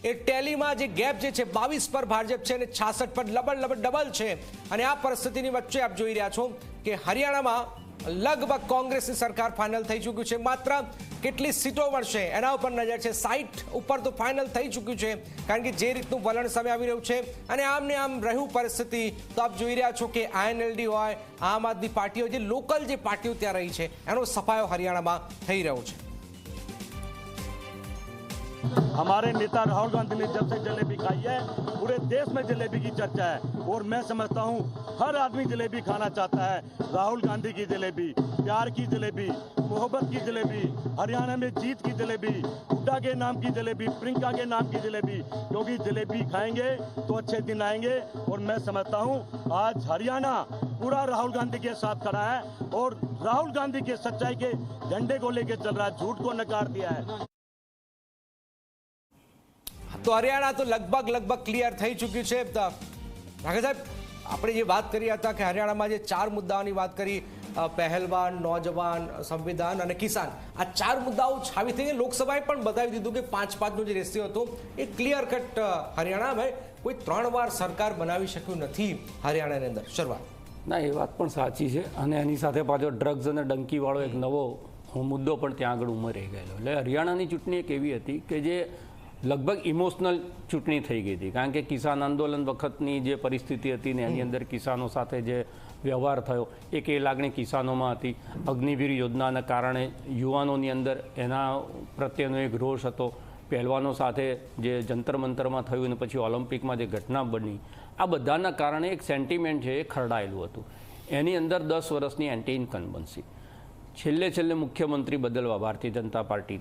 એ ટેલીમાં જે ગેપ જે છે 22 પર ભાજપ છે અને 66 પર ડબલ છે। અને આ પરિસ્થિતિની વચ્ચે આપ જોઈ રહ્યા છો કે હરિયાણામાં લગભગ કોંગ્રેસની સરકાર ફાઇનલ થઈ ચૂક્યું છે। માત્ર કેટલી સીટો મળશે એના ઉપર નજર છે। 60 ઉપર તો ફાઇનલ થઈ ચૂક્યું છે, કારણ કે જે રીતનું વલણ સામે આવી રહ્યું છે અને આમને આમ રહ્યું પરિસ્થિતિ તો આપ જોઈ રહ્યા છો કે INLD હોય, આમ આદમી પાર્ટીઓ, જે લોકલ જે પાર્ટીઓ ત્યાં રહી છે એનો સફાયો હરિયાણામાં થઈ રહ્યો છે। हमारे नेता राहुल गांधी ने जब से जलेबी खाई है, पूरे देश में जलेबी की चर्चा है और मैं समझता हूँ हर आदमी जलेबी खाना चाहता है। राहुल गांधी की जलेबी, प्यार की जलेबी, मोहब्बत की जलेबी, हरियाणा में जीत की जलेबी, हुड्डा के नाम की जलेबी, प्रियंका के नाम की जलेबी, क्योंकि जलेबी खाएंगे तो अच्छे दिन आएंगे। और मैं समझता हूँ आज हरियाणा पूरा राहुल गांधी के साथ खड़ा है और राहुल गांधी के सच्चाई के झंडे को लेकर चल रहा है, झूठ को नकार दिया है। तो हरियाणा तो लगभग क्लियर થઈ ચૂક્યું છે। રાઘવ સાહેબ, આપણે જે વાત કરી હતા કે હરિયાણામાં જે 4 મુદ્દાઓની વાત કરી, પહેલવાન, નौजवान, સંવિધાન અને કિસાન, આ 4 મુદ્દાઓ છાવી થઈને લોકસભાએ પણ બતાવી દીધું કે 5-5નો જે રેશિયો હતો એ ક્લિયર કટ હરિયાણામાં કોઈ 3 વાર સરકાર બનાવી શક્યું નથી હરિયાણાની અંદર શરૂઆત। ના, એ વાત પણ સાચી છે અને એની સાથે પાછો ડ્રગ્સ અને ડંકીવાળો એક નવો મુદ્દો પણ ત્યાં આગળ ઉમરી ગયેલો। એટલે હરિયાણાની ચૂંટણી એક એવી હતી કે જે લગભગ ઇમોશનલ ચૂંટણી થઈ ગઈ હતી, કારણ કે કિસાન આંદોલન વખતની જે પરિસ્થિતિ હતી ને એની અંદર કિસાનો સાથે જે વ્યવહાર થયો એક એ લાગણી કિસાનોમાં હતી। અગ્નિવીર યોજનાના કારણે યુવાનોની અંદર એના પ્રત્યેનો એક રોષ હતો। પહેલવાનો સાથે જે જંતર મંતરમાં થયું અને પછી ઓલિમ્પિકમાં જે ઘટના બની, આ બધાના કારણે એક સેન્ટિમેન્ટ છે એ ખરડાયેલું હતું। એની અંદર 10 વર્ષની એન્ટી ઇન્કમ્બન્સી, છેલ્લે મુખ્યમંત્રી બદલવા ભારતીય જનતા પાર્ટી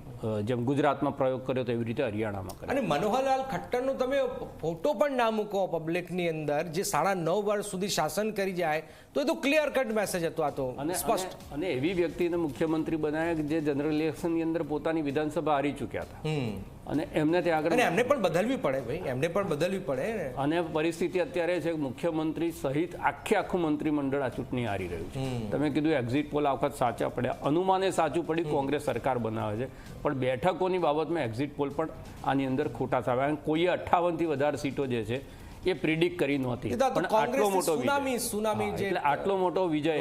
જેમ ગુજરાતમાં પ્રયોગ કર્યો તો એવી રીતે હરિયાણામાં કર્યો। અને મનોહરલાલ ખટ્ટરનો તમે ફોટો પણ ના મૂકો પબ્લિકની અંદર, જે 9.5 વર્ષ સુધી શાસન કરી જાય તો એ તો ક્લિયર કટ મેસેજ હતો, આ તો સ્પષ્ટ। અને એવી વ્યક્તિને મુખ્યમંત્રી બનાવ્યા કે જે જનરલ ઇલેક્શનની અંદર પોતાની વિધાનસભા હારી ચૂક્યા હતા અને એમને ત્યાં આગળ એમને પણ બદલવી પડે ભાઈ, એમને પણ બદલવી પડે। અને પરિસ્થિતિ અત્યારે છે મુખ્યમંત્રી સહિત આખું મંત્રીમંડળ આ ચૂંટણી હારી રહ્યું છે। તમે કીધું એક્ઝિટ પોલ આ વખત સાચા પડ્યા, અનુમાને સાચું પડ્યું, કોંગ્રેસ સરકાર બનાવે છે, પણ બેઠકોની બાબતમાં એક્ઝિટ પોલ પણ આની અંદર ખોટા સામે। કોઈએ 58 થી વધારે સીટો જે છે એ પ્રિડિક્ટ કરી નહોતી, પણ આટલો મોટો વિજય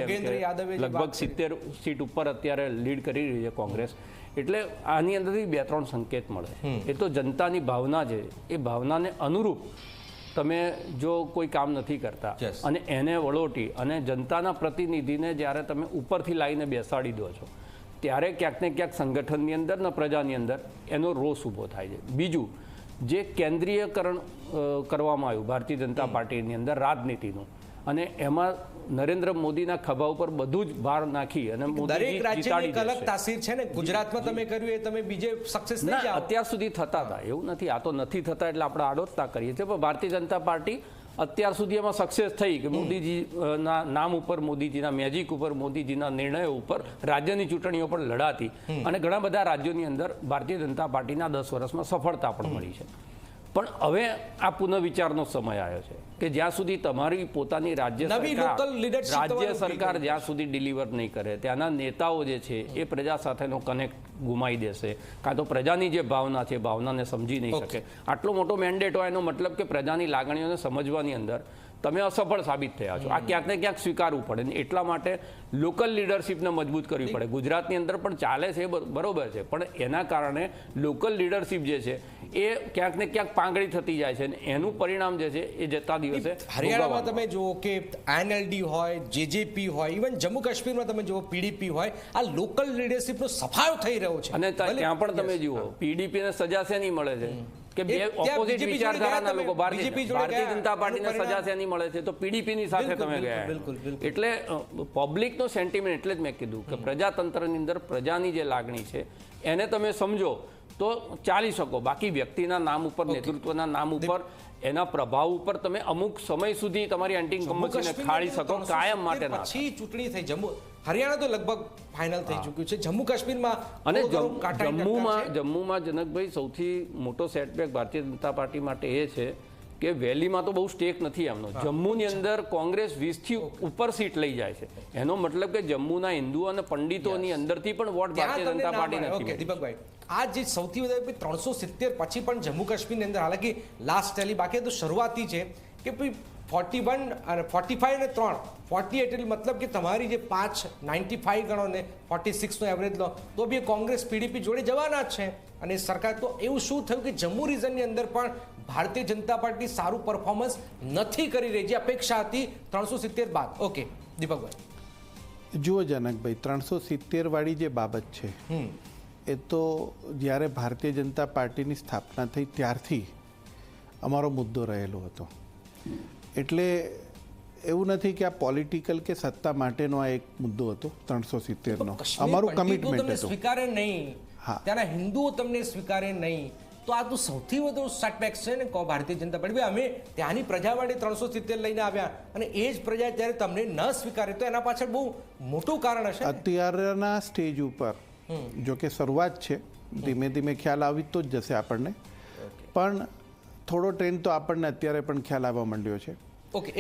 લગભગ 70 સીટ ઉપર અત્યારે લીડ કરી રહી છે કોંગ્રેસ। એટલે આની અંદરથી 2-3 સંકેત મળે છે। એ તો જનતાની ભાવના છે, એ ભાવનાને અનુરૂપ તમે જો કોઈ કામ નથી કરતા અને એને વળોટી અને જનતાના પ્રતિનિધિને જ્યારે તમે ઉપરથી લાવીને બેસાડી દો છો ત્યારે ક્યાંક ને ક્યાંક સંગઠનની અંદર ને પ્રજાની અંદર એનો રોષ ઊભો થાય છે। બીજું, જે કેન્દ્રીયકરણ કરવામાં આવ્યું ભારતીય જનતા પાર્ટીની અંદર રાજનીતિનું, અને એમાં નરેન્દ્ર મોદીના ખભા ઉપર બધું જ ભાર નાખી અને દરેક રાજ્યની એક અલગ તાસીર છે ને। ગુજરાતમાં તમે કર્યું એ તમે બીજે સક્સેસ નહીં જાઓ, અત્યાર સુધી થતા હતા, એવું નથી, આ તો નથી થતા એટલે આપણે આડોતતા કરીએ છીએ, પણ ભારતીય જનતા પાર્ટી અત્યાર સુધી એમાં સક્સેસ થઈ કે મોદીજીના નામ ઉપર, મોદીજીના મેજિક ઉપર, મોદીજીના નિર્ણયો ઉપર રાજ્યની ચૂંટણીઓ પણ લડાતી અને ઘણા બધા રાજ્યોની અંદર ભારતીય જનતા પાર્ટીના 10 વર્ષમાં સફળતા પણ મળી છે। પણ હવે આ પુનઃવિચારનો સમય આવ્યો છે કે જ્યાં સુધી તમારી પોતાની રાજ્ય સરકાર જ્યાં સુધી ડિલિવર નહીં કરે, ત્યાંના નેતાઓ જે છે એ પ્રજા સાથેનો કનેક્ટ ગુમાવી દેશે, કાં તો પ્રજાની જે ભાવના છે ભાવનાને સમજી નહીં શકે। આટલો મોટો મેન્ડેટ હોય એનો મતલબ કે પ્રજાની લાગણીઓને સમજવાની અંદર તમે અસફળ સાબિત થયા છો, આ ક્યાંક ને ક્યાંક સ્વીકારવું પડે ને એટલા માટે લોકલ લીડરશીપને મજબૂત કરવી પડે। ગુજરાતની અંદર પણ ચાલે છે બરોબર છે, પણ એના કારણે લોકલ લીડરશીપ જે છે એ ક્યાંક ને ક્યાંક પાંગળી થતી જાય છે અને એનું પરિણામ જે છે એ જતા દિવસે હરિયાણામાં તમે જુઓ કે INLD હોય, JJP હોય, ઇવન જમ્મુ કાશ્મીરમાં તમે જુઓ PDP હોય, આ લોકલ લીડરશીપનો સફાયો થઈ રહ્યો છે। અને ત્યાં પણ તમે જુઓ PDP ને સજા શેની મળે છે કે બે ઓપોઝિટ વિચારધારાના લોકો ભારતીય જનતા પાર્ટીને સજા શેની મળે છે તો PDP ની સાથે તમે ગયા। એટલે પબ્લિકનો સેન્ટિમેન્ટ, એટલે જ મેં કીધું કે પ્રજાતંત્રની અંદર પ્રજાની જે લાગણી છે એને તમે સમજો તો ચાલી શકો, બાકી વ્યક્તિના નામ ઉપર, નેતૃત્વના નામ ઉપર, એના પ્રભાવ ઉપર તમે અમુક સમય સુધી તમારી એન્ટી ઇન્કમ્બન્સીને ખાળી શકો, કાયમ માટે ના। પછી ચૂંટણી થઈ હરિયાણા તો લગભગ ફાઇનલ થઈ ચૂક્યું છે, જમ્મુ કાશ્મીરમાં અને જમ્મુમાં જનકભાઈ સૌથી મોટો સેટબેક ભારતીય જનતા પાર્ટી માટે એ છે કે વેલીમાં તો બહુ સ્ટેક નથી એમનો। જમ્મુની અંદર કોંગ્રેસ 20 થી ઉપર સીટ લઈ જાય છે, એનો મતલબ કે જમ્મુના હિન્દુઓ અને પંડિતોની અંદરથી પણ વોટ ભારતીય જનતા પાર્ટી નથી। દીપકભાઈ, આ જે સૌથી વધારે 370 પછી પણ જમ્મુ કાશ્મીરની અંદર હાલાકી લાસ્ટ ટેલી બાકી તો શરૂઆતી છે કે ભાઈ 41 અને 45 ને 3 48 એટલે મતલબ કે તમારી જે 5 95 ગણો ને 46 નો એવરેજ લો તો બી કોંગ્રેસ પીડીપી જોડે જવાના જ છે. અને સરકાર તો એવું શું થયું કે જમ્મુ રિજનની અંદર પણ ભારતીય જનતા પાર્ટી સારું પરફોર્મન્સ નથી કરી રહી જે અપેક્ષા હતી 370 બાદ. ઓકે દીપકભાઈ. જુઓ જનકભાઈ, 370 વાળી જે બાબત છે એ તો જ્યારે ભારતીય જનતા પાર્ટીની સ્થાપના થઈ ત્યારથી અમારો મુદ્દો રહેલો હતો. એટલે એવું નથી કે આ પોલિટિકલ કે સત્તા માટેનો આ એક મુદ્દો હતો 370નો. અમારું કમિટમેન્ટ હતું. સ્વીકારે નહીં, ત્યાંના હિન્દુઓ તમને સ્વીકારે નહીં, તો આ તો સૌથી વધુ સેટબેક છે ને ભારતીય જનતા પાર્ટી. અમે ત્યાંની પ્રજા માટે 370 લઈને આવ્યા અને એ જ પ્રજા જ્યારે તમને ન સ્વીકારે તો એના પાછળ બહુ મોટું કારણ હશે. અત્યારના સ્ટેજ ઉપર જો કે શરૂઆત છે, ધીમે ધીમે ખ્યાલ આવી તો જ જશે આપણને, પણ થોડો ટ્રેન્ડ તો આપણને અત્યારે પણ ખ્યાલ આવવા માંડ્યો છે. ઓકે.